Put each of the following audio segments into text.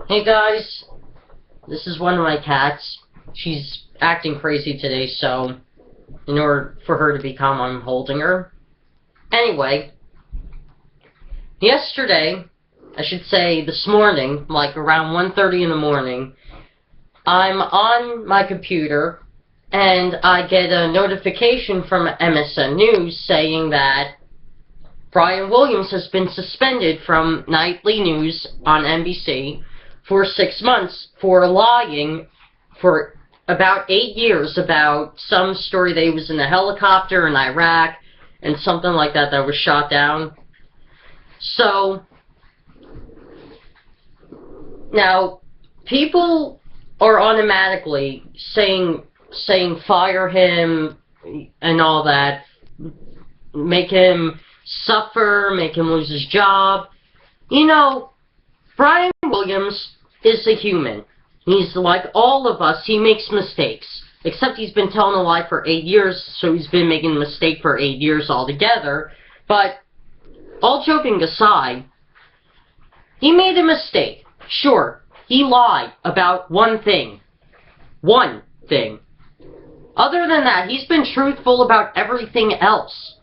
Hey guys, this is one of my cats. She's acting crazy today, so in order for her to be calm, I'm holding her. Anyway, yesterday, I should say this morning, like around 1:30 in the morning, I'm on my computer and I get a notification from MSN News saying that Brian Williams has been suspended from nightly news on NBC for 6 months for lying for about 8 years about some story that he was in a helicopter in Iraq and something like that that was shot down. So, now, people are automatically saying fire him and all that, make him suffer, make him lose his job. You know, Brian Williams is a human. He's like all of us. He makes mistakes. Except he's been telling a lie for 8 years, so he's been making a mistake for 8 years altogether. But, all joking aside, he made a mistake. Sure, he lied about one thing. One thing. Other than that, he's been truthful about everything else.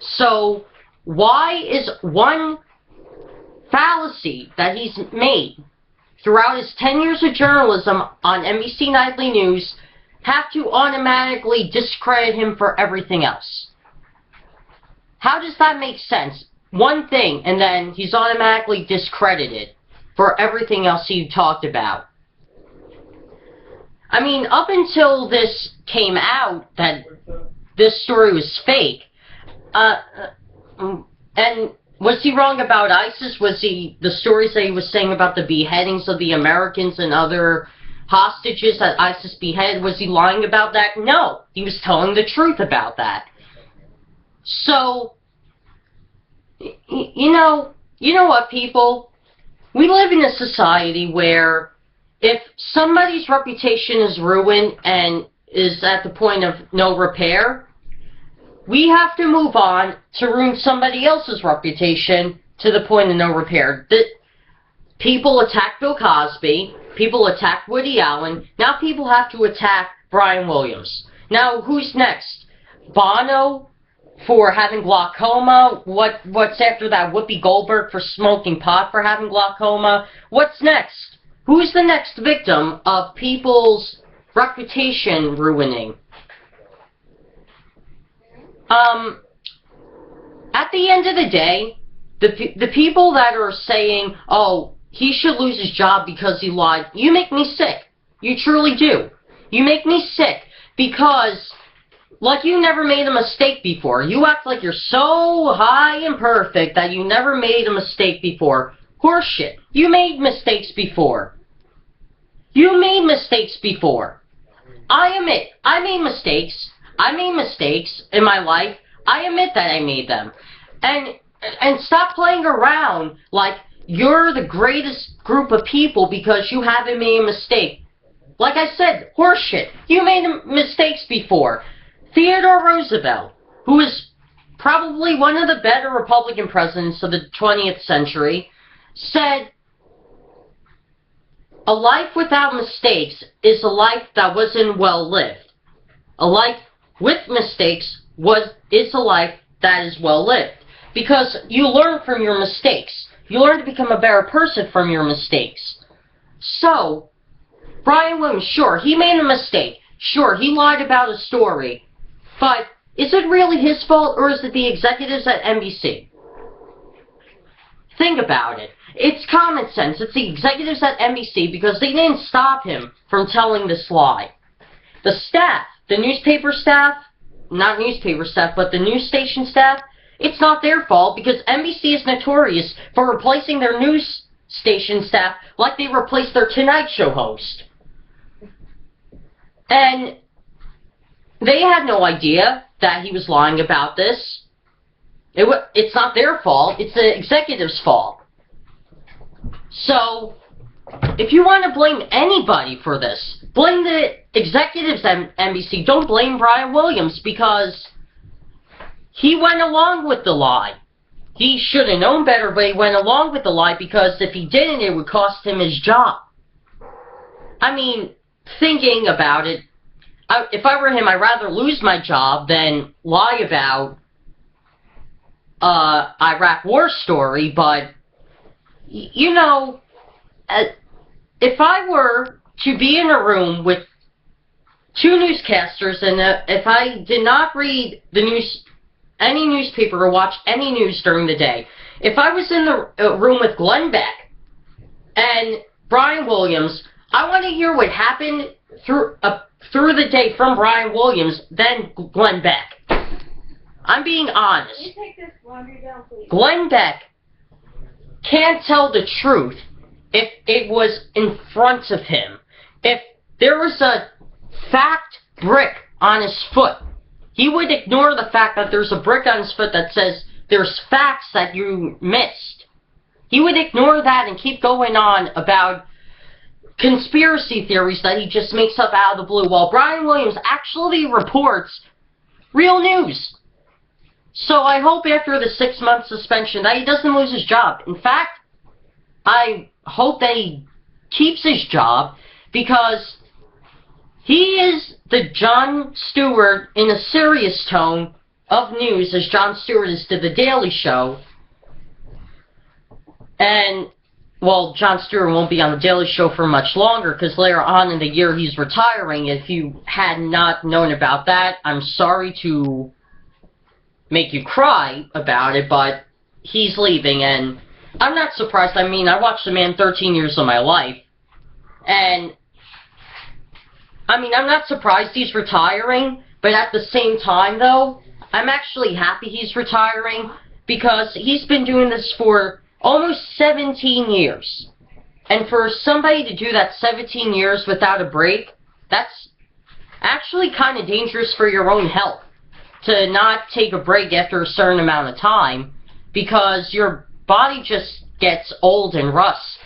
So, why is one fallacy that he's made throughout his 10 years of journalism on NBC Nightly News have to automatically discredit him for everything else? How does that make sense? One thing, and then he's automatically discredited for everything else he talked about. I mean, up until this came out, that this story was fake, and was he wrong about ISIS? Was he, the stories that he was saying about the beheadings of the Americans and other hostages that ISIS beheaded, was he lying about that? No, he was telling the truth about that. So, you know what, people? We live in a society where if somebody's reputation is ruined and is at the point of no repair, we have to move on to ruin somebody else's reputation to the point of no repair. People attack Bill Cosby, people attack Woody Allen, now people have to attack Brian Williams. Now, who's next? Bono for having glaucoma? What's after that? Whoopi Goldberg for smoking pot for having glaucoma? What's next? Who's the next victim of people's reputation ruining? At the end of the day, the people that are saying, oh, he should lose his job because he lied, you make me sick. You truly do. You make me sick because, like, you never made a mistake before. You act like you're so high and perfect that you never made a mistake before. Horseshit. You made mistakes before. You made mistakes before. I admit, I made mistakes. I made mistakes in my life. I admit that I made them. And stop playing around like you're the greatest group of people because you haven't made a mistake. Like I said, horseshit. You made mistakes before. Theodore Roosevelt, who is probably one of the better Republican presidents of the 20th century, said, a life without mistakes is a life that wasn't well lived. A life with mistakes is a life that is well lived. Because you learn from your mistakes. You learn to become a better person from your mistakes. So, Brian Williams, sure, he made a mistake. Sure, he lied about a story. But is it really his fault, or is it the executives at NBC? Think about it. It's common sense. It's the executives at NBC because they didn't stop him from telling this lie. The staff, the newspaper staff, not newspaper staff, but the news station staff, it's not their fault because NBC is notorious for replacing their news station staff like they replaced their Tonight Show host. And they had no idea that he was lying about this. It's not their fault, it's the executive's fault. So, if you want to blame anybody for this, blame the executives at NBC. Don't blame Brian Williams because he went along with the lie. he should have known better, but he went along with the lie because if he didn't, it would cost him his job. I mean, thinking about it, if I were him, I'd rather lose my job than lie about Iraq war story, but, you know, if I were to be in a room with two newscasters, and if I did not read the news, any newspaper, or watch any news during the day, if I was in the room with Glenn Beck and Brian Williams, I want to hear what happened through the day from Brian Williams, then Glenn Beck. I'm being honest. Can you take this laundry down, please? Glenn Beck can't tell the truth if it was in front of him. If there was a fact brick on his foot, he would ignore the fact that there's a brick on his foot that says there's facts that you missed. He would ignore that and keep going on about conspiracy theories that he just makes up out of the blue, while Brian Williams actually reports real news. So I hope after the 6-month suspension that he doesn't lose his job. In fact, I hope that he keeps his job, because he is the Jon Stewart in a serious tone of news, as Jon Stewart is to The Daily Show. And, well, Jon Stewart won't be on The Daily Show for much longer, because later on in the year he's retiring. If you had not known about that, I'm sorry to make you cry about it, but he's leaving, and I'm not surprised. I mean, I watched the man 13 years of my life, and I mean, I'm not surprised he's retiring, but at the same time, though, I'm actually happy he's retiring, because he's been doing this for almost 17 years. And for somebody to do that 17 years without a break, that's actually kind of dangerous for your own health, to not take a break after a certain amount of time, because your body just gets old and rusts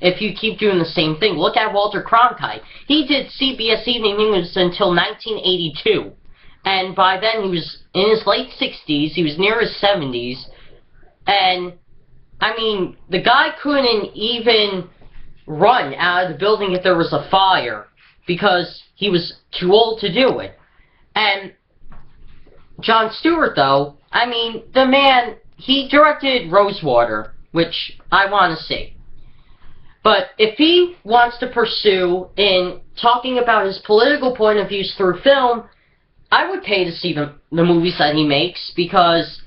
if you keep doing the same thing. Look at Walter Cronkite. He did CBS Evening News until 1982, and by then he was in his late 60s, he was near his 70s, and, I mean, the guy couldn't even run out of the building if there was a fire, because he was too old to do it. And Jon Stewart, though, I mean, the man, he directed Rosewater, which I want to see. But if he wants to pursue in talking about his political point of views through film, I would pay to see the movies that he makes, because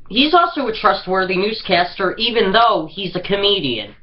he's also a trustworthy newscaster, even though he's a comedian.